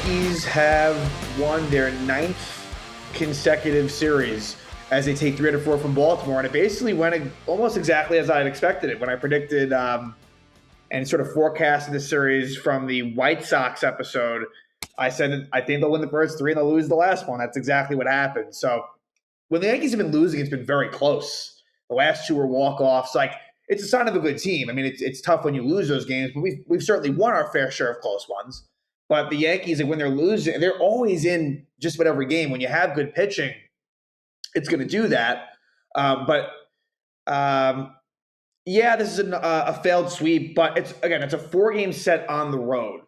Yankees have won their 9th consecutive series as they take 3 out of 4 from Baltimore, and it basically went almost exactly as I had expected it when I predicted and sort of forecasted the series from the White Sox episode. I said I think they'll win the first 3 and they'll lose the last one. That's exactly what happened. So when the Yankees have been losing, it's been very close. The last 2 were walk-offs. Like, it's a sign of a good team. I mean, it's tough when you lose those games, but we've certainly won our fair share of close ones. But the Yankees, like, when they're losing, they're always in just about every game. When you have good pitching, it's going to do that. Yeah, this is a failed sweep, but it's a 4-game set on the road.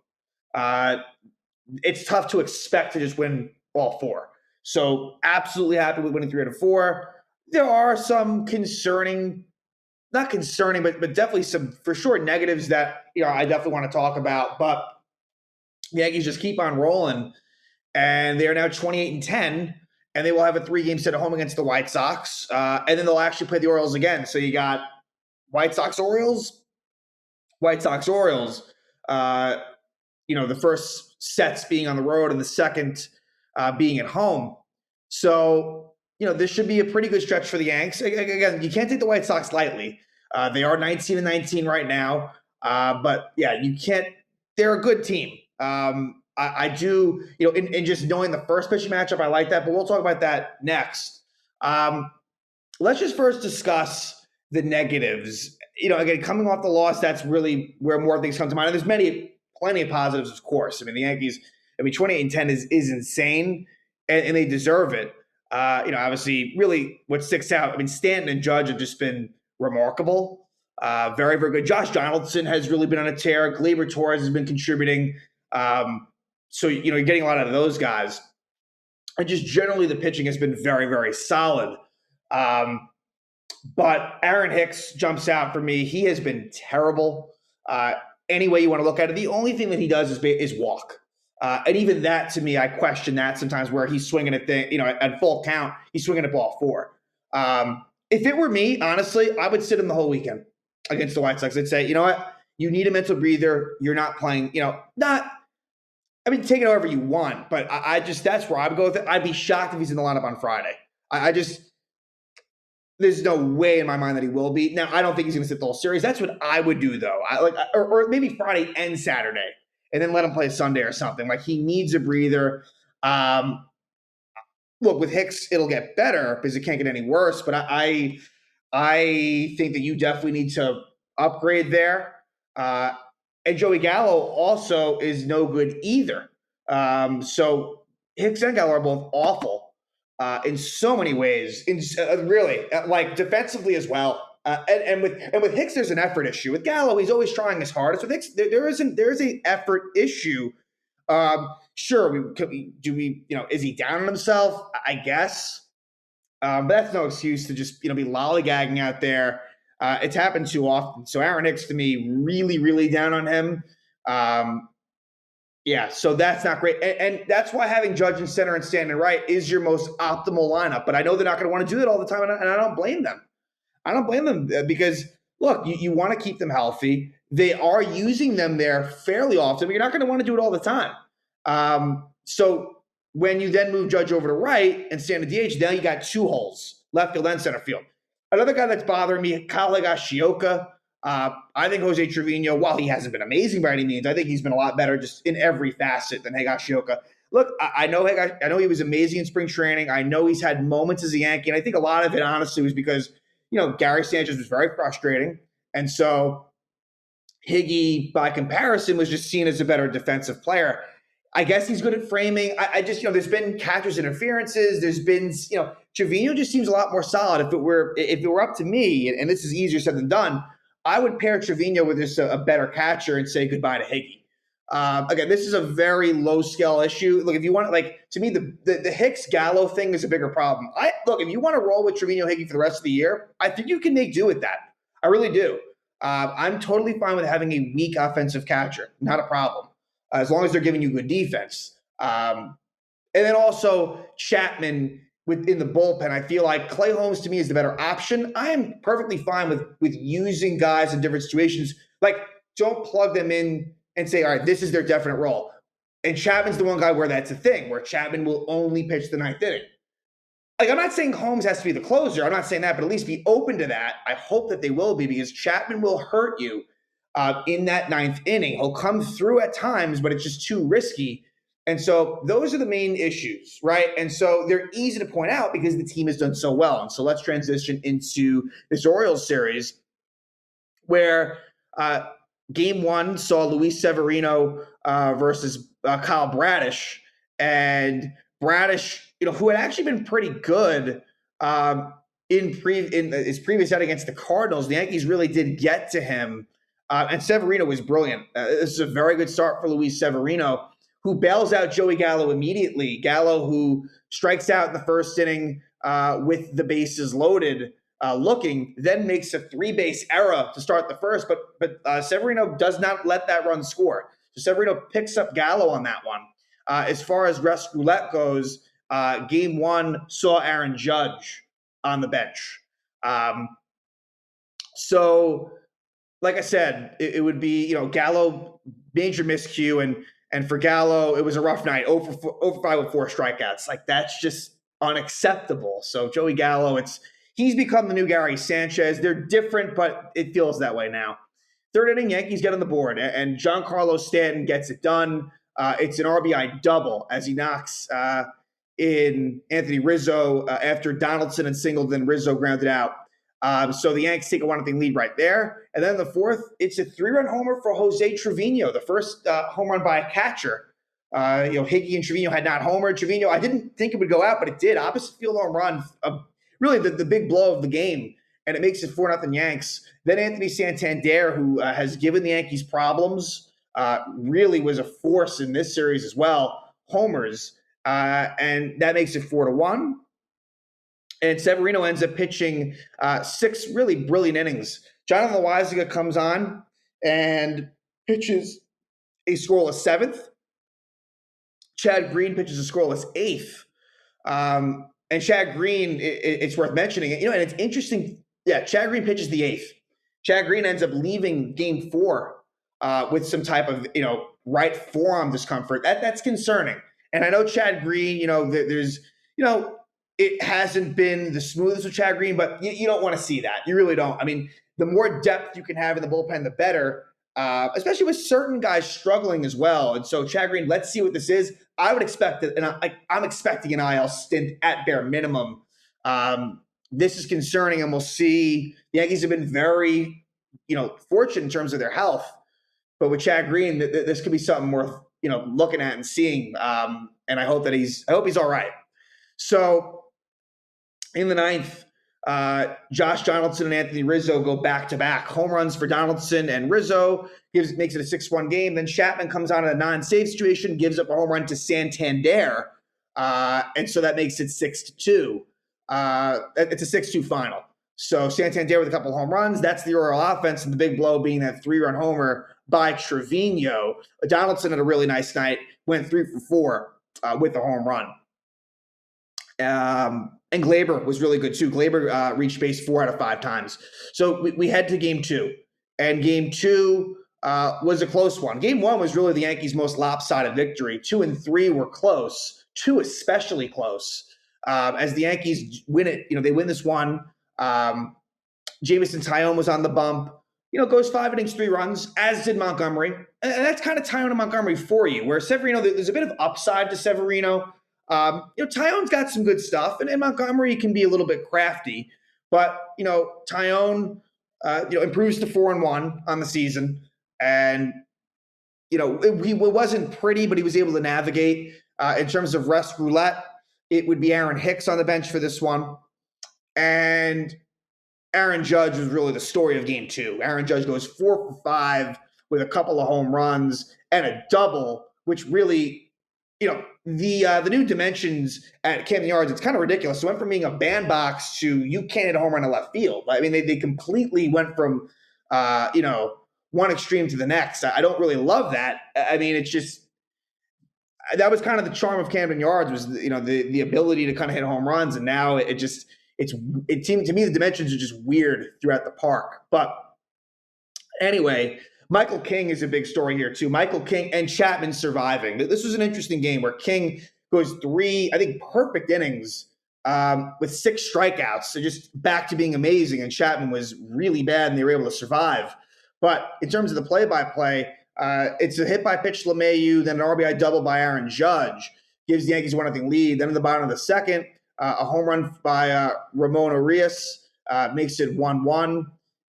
It's tough to expect to just win all 4. So absolutely happy with winning 3 out of 4. There are some not concerning, but definitely some, for sure, negatives that I definitely want to talk about. But the Yankees just keep on rolling, and they are now 28-10, and they will have a 3-game set at home against the White Sox, and then they'll actually play the Orioles again. So you got White Sox-Orioles. The first sets being on the road and the second being at home. So, this should be a pretty good stretch for the Yanks. Again, you can't take the White Sox lightly. They are 19-19 right now. But, yeah, you can't – they're a good team. I do – in just knowing the first pitching matchup, I like that. But we'll talk about that next. Let's just first discuss the negatives. Again, coming off the loss, that's really where more things come to mind. And there's plenty of positives, of course. I mean, the Yankees, 28-10 is insane, and they deserve it. Obviously, really what sticks out, Stanton and Judge have just been remarkable. Very, very good. Josh Donaldson has really been on a tear. Gleyber Torres has been contributing. So, you're getting a lot out of those guys. And just generally the pitching has been very, very solid. But Aaron Hicks jumps out for me. He has been terrible. Any way you want to look at it, the only thing that he does is walk. And even that, to me, I question that sometimes, where he's swinging at at full count, he's swinging at ball 4. If it were me, honestly, I would sit him the whole weekend against the White Sox. I'd say, you know what? You need a mental breather. You're not playing, take it however you want. But that's where I would go with it. I'd be shocked if he's in the lineup on Friday. There's no way in my mind that he will be. Now, I don't think he's going to sit the whole series. That's what I would do, though. Or maybe Friday and Saturday, and then let him play Sunday or something. Like, he needs a breather. Look, with Hicks, it'll get better because it can't get any worse. But I think that you definitely need to upgrade there. And Joey Gallo also is no good either. So Hicks and Gallo are both awful. In so many ways, really, like defensively as well. And with Hicks, there's an effort issue. With Gallo, he's always trying his hardest. With Hicks, there is an effort issue. Sure, is he down on himself? I guess, but that's no excuse to just be lollygagging out there. It's happened too often. So Aaron Hicks, to me, really, really down on him. Yeah, so that's not great. And that's why having Judge in center and Stanton right is your most optimal lineup. But I know they're not going to want to do that all the time, and I don't blame them. I don't blame them because, look, you want to keep them healthy. They are using them there fairly often, but you're not going to want to do it all the time. So when you then move Judge over to right and Stanton DH, now you got 2 holes, left field and center field. Another guy that's bothering me, Kyle Higashioka. I think Jose Trevino, while he hasn't been amazing by any means, I think he's been a lot better just in every facet than Higashioka. Look, I know he was amazing in spring training. I know he's had moments as a Yankee, and I think a lot of it, honestly, was because, Gary Sanchez was very frustrating. And so Higgy, by comparison, was just seen as a better defensive player. I guess he's good at framing. I just, there's been catcher's interferences. There's been, Trevino just seems a lot more solid. If it were up to me, and this is easier said than done, I would pair Trevino with just a better catcher and say goodbye to Higgy. Again, this is a very low-scale issue. Look, if you want, to me, the Hicks-Gallo thing is a bigger problem. Look, if you want to roll with Trevino-Higgy for the rest of the year, I think you can make do with that. I really do. I'm totally fine with having a weak offensive catcher. Not a problem. As long as they're giving you good defense. And then also Chapman in the bullpen. I feel like Clay Holmes to me is the better option. I am perfectly fine with using guys in different situations. Like, don't plug them in and say, all right, this is their definite role. And Chapman's the one guy where that's a thing, where Chapman will only pitch the ninth inning. Like, I'm not saying Holmes has to be the closer. I'm not saying that, but at least be open to that. I hope that they will be, because Chapman will hurt you in that ninth inning. He'll come through at times, but it's just too risky. And so those are the main issues, right? And so they're easy to point out because the team has done so well. And so let's transition into this Orioles series, where game one saw Luis Severino versus Kyle Bradish. And Bradish, who had actually been pretty good in his previous out against the Cardinals, the Yankees really did get to him. And Severino was brilliant. This is a very good start for Luis Severino, who bails out Joey Gallo immediately. Gallo, who strikes out in the first inning with the bases loaded, looking, then makes a 3-base error to start the first. But Severino does not let that run score. So Severino picks up Gallo on that one. As far as rest roulette goes, game one saw Aaron Judge on the bench. So, like I said, it would be, Gallo, major miscue, and for Gallo, it was a rough night, over 5 with 4 strikeouts. Like, that's just unacceptable. So Joey Gallo, he's become the new Gary Sanchez. They're different, but it feels that way now. Third inning, Yankees get on the board, and Giancarlo Stanton gets it done. It's an RBI double as he knocks in Anthony Rizzo after Donaldson and singled, then Rizzo grounded out. So the Yankees take a 1-0 lead right there. And then the fourth, it's a 3-run homer for Jose Trevino, the first home run by a catcher. Hickey and Trevino had not homered. Trevino, I didn't think it would go out, but it did. Opposite field home run, really the big blow of the game, and it makes it 4-0 Yanks. Then Anthony Santander, who has given the Yankees problems, really was a force in this series as well, homers, and that makes it 4-1. And Severino ends up pitching 6 really brilliant innings. Jonathan Loaisiga comes on and pitches a scoreless 7th. Chad Green pitches a scoreless 8th. And Chad Green, it's worth mentioning, and it's interesting. Yeah, Chad Green pitches the 8th. Chad Green ends up leaving game 4 with some type of, right forearm discomfort. That's concerning. And I know Chad Green, there's, it hasn't been the smoothest with Chad Green, but you don't want to see that. You really don't. I mean, the more depth you can have in the bullpen, the better, especially with certain guys struggling as well. And so Chad Green, let's see what this is. I would expect it, and I'm expecting an IL stint at bare minimum. This is concerning, and we'll see. The Yankees have been very, fortunate in terms of their health. But with Chad Green, this could be something worth, looking at and seeing. And I hope he's all right. So in the 9th, Josh Donaldson and Anthony Rizzo go back-to-back home runs for Donaldson and Rizzo, makes it a 6-1 game. Then Chapman comes on in a non-save situation, gives up a home run to Santander, and so that makes it 6-2. It's a 6-2 final. So Santander with a couple home runs. That's the Oriole offense, and the big blow being that 3-run homer by Trevino. Donaldson had a really nice night, went 3 for 4 with a home run. And Glaber was really good too. Glaber reached base 4 out of 5 times. So we head to game 2. And game 2 was a close one. Game 1 was really the Yankees' most lopsided victory. 2 and 3 were close. 2 especially close. As the Yankees win it, they win this one. Jameson Taillon was on the bump. Goes 5 innings, 3 runs, as did Montgomery. And that's kind of Taillon and Montgomery for you, where Severino, there's a bit of upside to Severino. Taillon's got some good stuff, and Montgomery can be a little bit crafty. But, Taillon, improves to 4-1 on the season. And, it wasn't pretty, but he was able to navigate. In terms of rest roulette, it would be Aaron Hicks on the bench for this one. And Aaron Judge was really the story of game 2. Aaron Judge goes 4 for 5 with a couple of home runs and a double, which really, the new dimensions at Camden Yards, it's kind of ridiculous. It went from being a bandbox to you can't hit a home run in left field. I mean, they completely went from, one extreme to the next. I don't really love that. I mean, it's just, that was kind of the charm of Camden Yards was, the ability to kind of hit home runs. And now it seemed to me the dimensions are just weird throughout the park. But anyway, Michael King is a big story here too. Michael King and Chapman surviving. This was an interesting game where King goes 3, I think, perfect innings with 6 strikeouts. So just back to being amazing. And Chapman was really bad and they were able to survive. But in terms of the play-by-play, it's a hit by pitch to LeMahieu, then an RBI double by Aaron Judge. Gives the Yankees a 1-0 lead. Then in the bottom of the second, a home run by Ramon Arias makes it 1-1.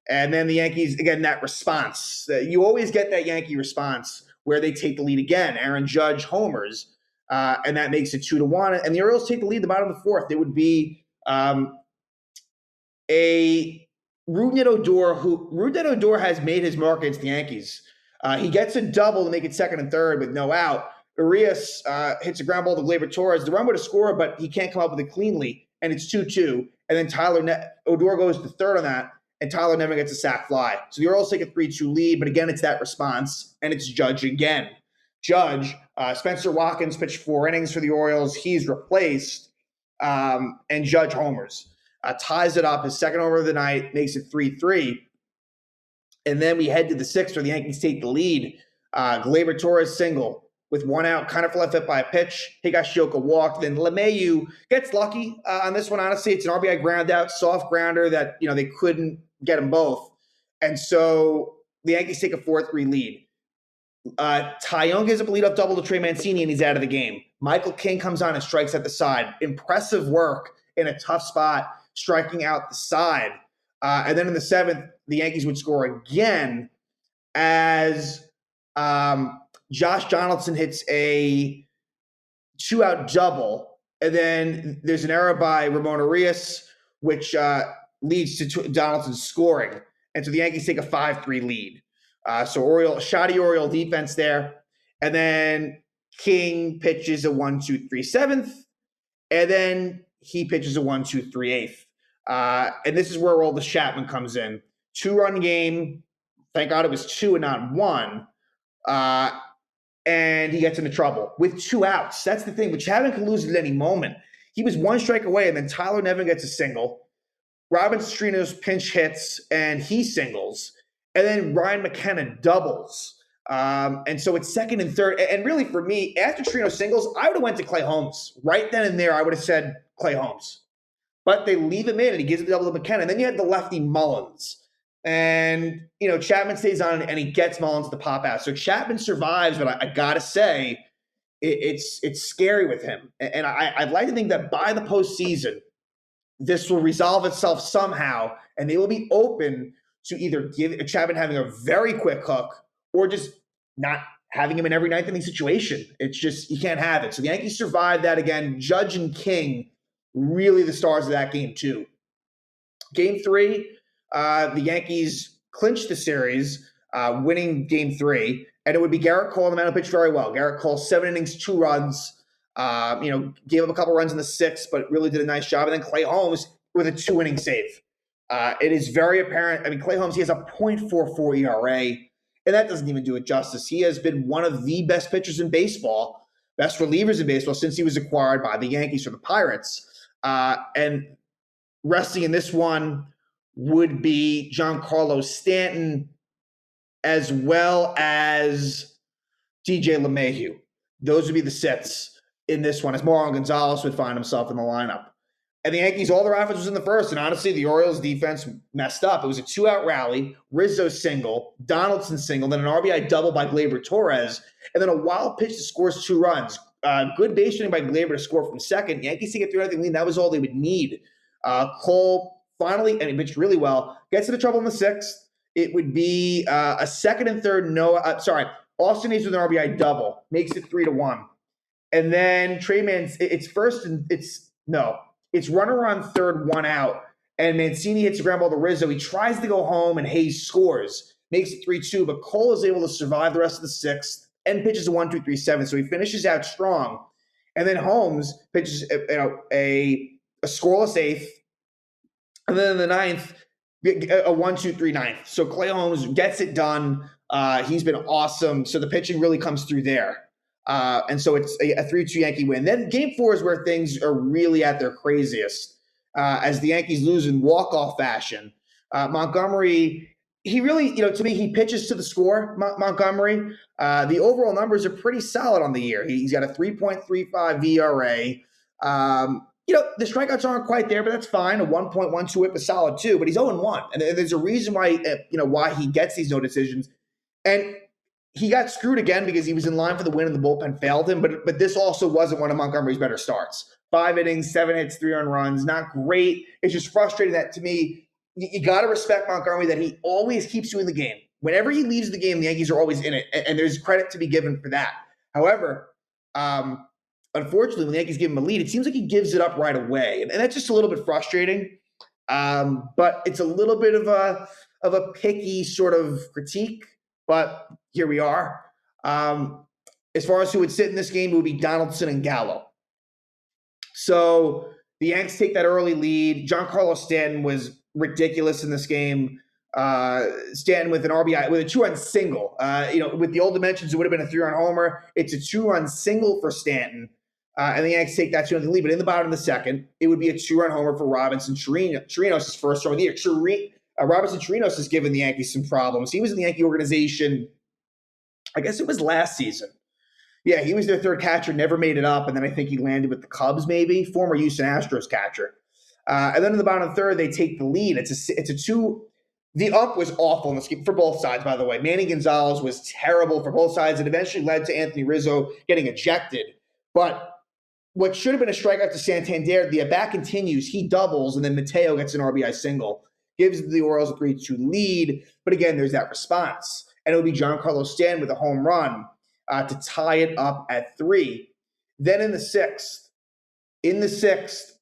And then the Yankees, again, that response. You always get that Yankee response where they take the lead again. Aaron Judge homers, and that makes it 2-1. And the Orioles take the lead at the bottom of the fourth. It would be a Rougned Odor has made his mark against the Yankees. He gets a double to make it 2nd and 3rd with no out. Arias hits a ground ball to Gleyber Torres. The run would have scored, but he can't come up with it cleanly, and it's 2-2. And then Odor goes to 3rd on that, and Tyler never gets a sac fly. So the Orioles take a 3-2 lead, but again, it's that response, and it's Judge again. Judge, Spencer Watkins pitched 4 innings for the Orioles. He's replaced, and Judge homers. Ties it up, his 2nd homer of the night, makes it 3-3. And then we head to the 6th where the Yankees take the lead. Gleyber Torres single with 1 out, kind of left hit by a pitch. Higashioka walked. Then LeMahieu gets lucky on this one. Honestly, it's an RBI ground out, soft grounder that they couldn't get them both. And so the Yankees take a 4-3 lead. Ty Young gives up a leadoff double to Trey Mancini, and he's out of the game. Michael King comes on and strikes at the side. Impressive work in a tough spot, striking out the side. And then in the 7th, the Yankees would score again as Josh Donaldson hits a 2-out double. And then there's an error by Ramon Arias, which leads to Donaldson scoring. And so the Yankees take a 5-3 lead. So shoddy Oriole defense there. And then King pitches a 1-2-3 7th. And then he pitches a 1-2-3 8th. And this is where all the Chapman comes in. 2-run game. Thank God it was 2 and not 1. And he gets into trouble with 2 outs. That's the thing. But Chapman can lose at any moment. He was 1 strike away, and then Tyler Nevin gets a single. Robin Strino's pinch hits, and he singles. And then Ryan McKenna doubles. And so it's 2nd and 3rd. And really, for me, after Strino singles, I would have went to Clay Holmes. Right then and there, I would have said Clay Holmes. But they leave him in, and he gives the double to McKenna. And then you had the lefty Mullins. And, Chapman stays on, and he gets Mullins to pop out. So Chapman survives, but I got to say, it's scary with him. And I'd like to think that by the postseason, this will resolve itself somehow, and they will be open to either give Chapman having a very quick hook or just not having him in every 9th inning situation. It's just, you can't have it. So the Yankees survived that again. Judge and King, really the stars of that game too. Game 3, the Yankees clinched the series, winning Game 3, and it would be Garrett Cole on the mound, who pitched very well. Garrett Cole, 7 innings, 2 runs, gave up a couple runs in the 6th, but really did a nice job. And then Clay Holmes with a 2-inning save. It is very apparent. I mean, Clay Holmes, he has a .44 ERA, and that doesn't even do it justice. He has been one of the best pitchers in baseball, best relievers in baseball since he was acquired by the Yankees or the Pirates. And resting in this one would be Giancarlo Stanton as well as DJ LeMahieu. Those would be the sets in this one, as Marlon Gonzalez would find himself in the lineup. And the Yankees, all their offense was in the first. And honestly, the Orioles defense messed up. It was a 2-out rally, Rizzo single, Donaldson single, then an RBI double by Gleyber Torres, and then a wild pitch that scores 2 runs. Good base running by Gleyber to score from second. Yankees take a 3-0 lead. That was all they would need. Cole finally, and he pitched really well, gets into trouble in the 6th. It would be a 2nd and 3rd. Austin Hayes with an RBI double, makes it 3-1. And then it's runner on 3rd, 1 out, and Mancini hits a ground ball to Rizzo. He tries to go home, and Hayes scores, makes it 3-2. But Cole is able to survive the rest of the 6th and pitches a 1-2-3 7th, so he finishes out strong. And then Holmes pitches a scoreless 8th, and then in the 9th, a 1-2-3 9th. So Clay Holmes gets it done. He's been awesome. So the pitching really comes through there. And so it's a 3-2 Yankee win. Then Game 4 is where things are really at their craziest as the Yankees lose in walk-off fashion. Montgomery he really, to me, he pitches to the score, Montgomery. The overall numbers are pretty solid on the year. He's got a 3.35 ERA. The strikeouts aren't quite there, but that's fine. A 1.12 whip is solid too, but he's 0-1. And there's a reason why, why he gets these no decisions. And he got screwed again because he was in line for the win and the bullpen failed him. But this also wasn't one of Montgomery's better starts. 5 innings, 7 hits, 3 earned runs. Not great. It's just frustrating that, to me, you got to respect Montgomery that he always keeps you in the game. Whenever he leaves the game, the Yankees are always in it, and there's credit to be given for that. However, unfortunately, when the Yankees give him a lead, it seems like he gives it up right away, and that's just a little bit frustrating. But it's a little bit of a picky sort of critique, but here we are. As far as who would sit in this game, it would be Donaldson and Gallo. So the Yanks take that early lead. Giancarlo Stanton was ridiculous in this game. Stanton with an RBI, with a 2-run single. With the old dimensions, it would have been a 3-run homer. It's a 2-run single for Stanton. And the Yanks take that 2-0 lead. But in the bottom of the second, it would be a 2-run homer for Robinson Chirinos' first run of the year. Robinson Chirinos has given the Yankees some problems. He was in the Yankee organization, I guess it was last season. Yeah, he was their third catcher, never made it up, and then I think he landed with the Cubs, maybe, former Houston Astros catcher. And then in the bottom of the third, they take the lead. It's a 2. The ump was awful in this game for both sides, by the way. Manny Gonzalez was terrible for both sides. It eventually led to Anthony Rizzo getting ejected. But what should have been a strikeout to Santander, the at-bat continues. He doubles, and then Mateo gets an RBI single. Gives the Orioles a 3-2 lead. But again, there's that response. And it would be Giancarlo Stanton with a home run to tie it up at 3. Then in the sixth, Bruce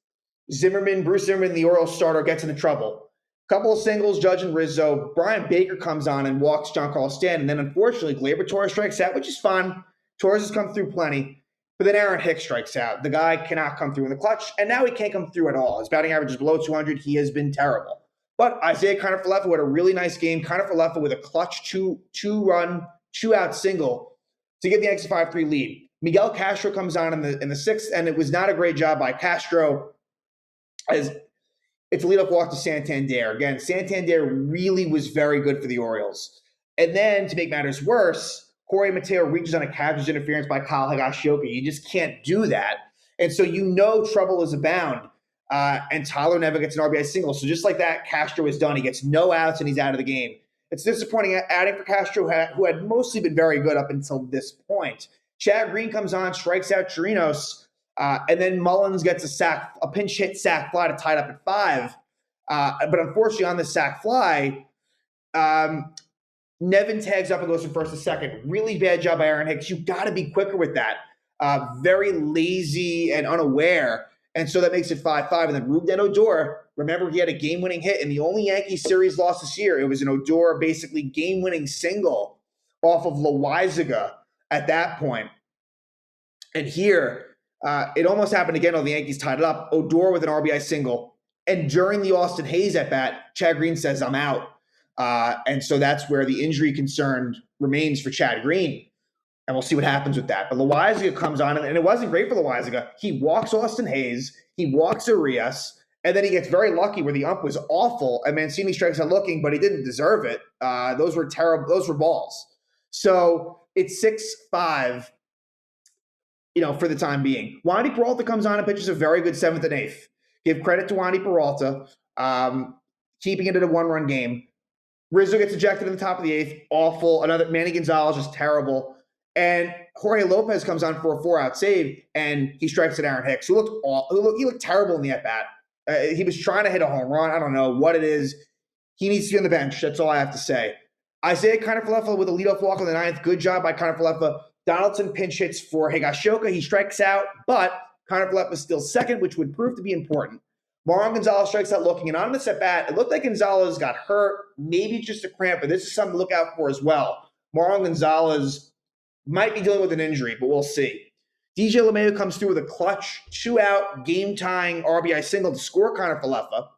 Zimmerman, the Orioles starter, gets into trouble. Couple of singles, Judge and Rizzo. Brian Baker comes on and walks Giancarlo Stanton. And then, unfortunately, Gleyber Torres strikes out, which is fun. Torres has come through plenty. But then Aaron Hicks strikes out. The guy cannot come through in the clutch, and now he can't come through at all. His batting average is below 200. He has been terrible. But Isaiah Kiner-Falefa had a really nice game. Kiner-Falefa with a clutch two-run, 2-out single to give the Yankees a 5-3 lead. Miguel Castro comes on in the sixth, and it was not a great job by Castro, as it's a leadoff walk to Santander. Again, Santander really was very good for the Orioles. And then, to make matters worse, Jorge Mateo reaches on a catcher's interference by Kyle Higashioka. You just can't do that. And so trouble is abound. And Tyler never gets an RBI single. So just like that, Castro is done. He gets no outs, and he's out of the game. It's disappointing adding for Castro, who had mostly been very good up until this point. Chad Green comes on, strikes out Chirinos, and then Mullins gets a pinch hit sac fly to tie it up at 5. But unfortunately, on the sac fly, Nevin tags up and goes from first to second. Really bad job by Aaron Hicks. You've got to be quicker with that. Very lazy and unaware. And so that makes it 5-5. And then Ruben Odor, remember, he had a game-winning hit in the only Yankees series loss this year. It was an Odor basically game-winning single off of Loaizaga at that point. And here, it almost happened again while the Yankees tied it up. Odor with an RBI single. And during the Austin Hayes at-bat, Chad Green says, "I'm out." And so that's where the injury concern remains for Chad Green. And we'll see what happens with that. But Loaizaga comes on, and it wasn't great for Loaizaga. He walks Austin Hayes, he walks Arias, and then he gets very lucky where the ump was awful, and Mancini strikes out looking, but he didn't deserve it. Those were terrible. Those were balls. So it's 6-5, for the time being. Wandy Peralta comes on and pitches a very good 7th and 8th. Give credit to Wandy Peralta, keeping it at a 1-run game. Rizzo gets ejected in the top of the 8th. Awful. Another Manny Gonzalez is terrible. And Jorge Lopez comes on for a 4-out save, and he strikes at Aaron Hicks, who looked terrible in the at-bat. He was trying to hit a home run. I don't know what it is. He needs to be on the bench. That's all I have to say. Isaiah Kiner-Falefa with a leadoff walk in the 9th. Good job by Kiner-Falefa. Donaldson pinch hits for Higashioka. He strikes out, but Kiner-Falefa is still second, which would prove to be important. Marlon Gonzalez strikes out looking, and on this at-bat, it looked like Gonzalez got hurt, maybe just a cramp, but this is something to look out for as well. Marlon Gonzalez might be dealing with an injury, but we'll see. DJ LeMahieu comes through with a clutch, 2-out, game-tying RBI single to score Kiner-Falefa.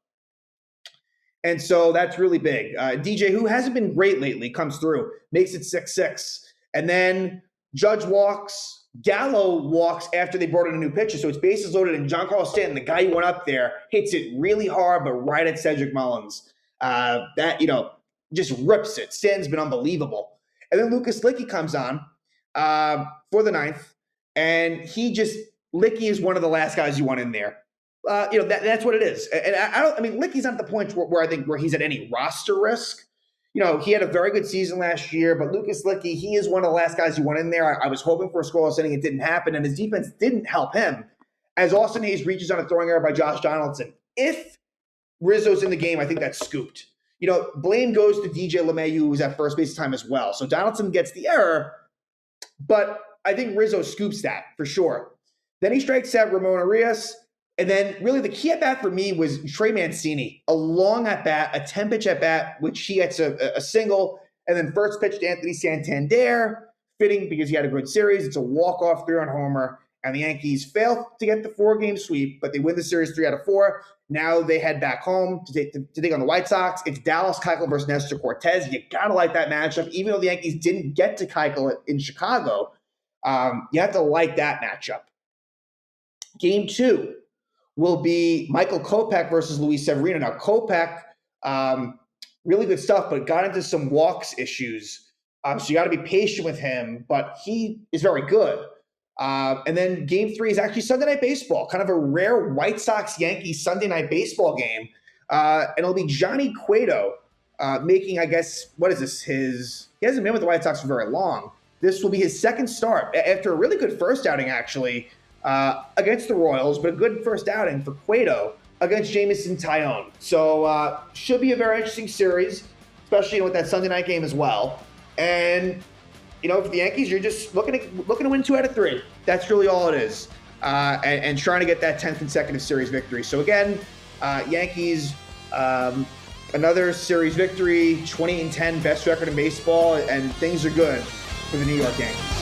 And so that's really big. DJ, who hasn't been great lately, comes through, makes it 6-6. And then Judge walks. Gallo walks after they brought in a new pitcher. So it's bases loaded, and Giancarlo Stanton, the guy who went up there, hits it really hard, but right at Cedric Mullins. just rips it. Stanton's been unbelievable. And then Lucas Licky comes on for the ninth, and Licky is one of the last guys you want in there. That's what it is. And Licky's not at the point where I think where he's at any roster risk. He had a very good season last year, but Lucas Licky, he is one of the last guys you want in there. I was hoping for a scoreless inning. It didn't happen, and his defense didn't help him as Austin Hayes reaches on a throwing error by Josh Donaldson. If Rizzo's in the game, I think that's scooped. Blame goes to DJ LeMahieu, who was at first base time as well. So Donaldson gets the error, but I think Rizzo scoops that for sure. Then he strikes out Ramon Arias. And then really the key at bat for me was Trey Mancini, a long at bat, a 10-pitch at bat, which he gets a single. And then first pitch to Anthony Santander, fitting because he had a good series. It's a walk-off 3-run homer. And the Yankees fail to get the 4-game sweep, but they win the series 3 out of 4. Now they head back home to take on the White Sox. It's Dallas Keuchel versus Nestor Cortez. You got to like that matchup. Even though the Yankees didn't get to Keuchel in Chicago, you have to like that matchup. Game 2 will be Michael Kopech versus Luis Severino. Now, Kopech, really good stuff, but got into some walks issues. So you got to be patient with him, but he is very good. And then game 3 is actually Sunday Night Baseball, kind of a rare White Sox-Yankees Sunday Night Baseball game. And it'll be Johnny Cueto making, I guess, what is this? He hasn't been with the White Sox for very long. This will be his second start after a really good first outing, actually, against the Royals, but a good first outing for Cueto against Jameson Taillon. So should be a very interesting series, especially with that Sunday night game as well. And for the Yankees, you're just looking to win 2 out of 3. That's really all it is, and trying to get that 10th consecutive series victory. So again, Yankees, another series victory, 20-10, best record in baseball, and things are good for the New York Yankees.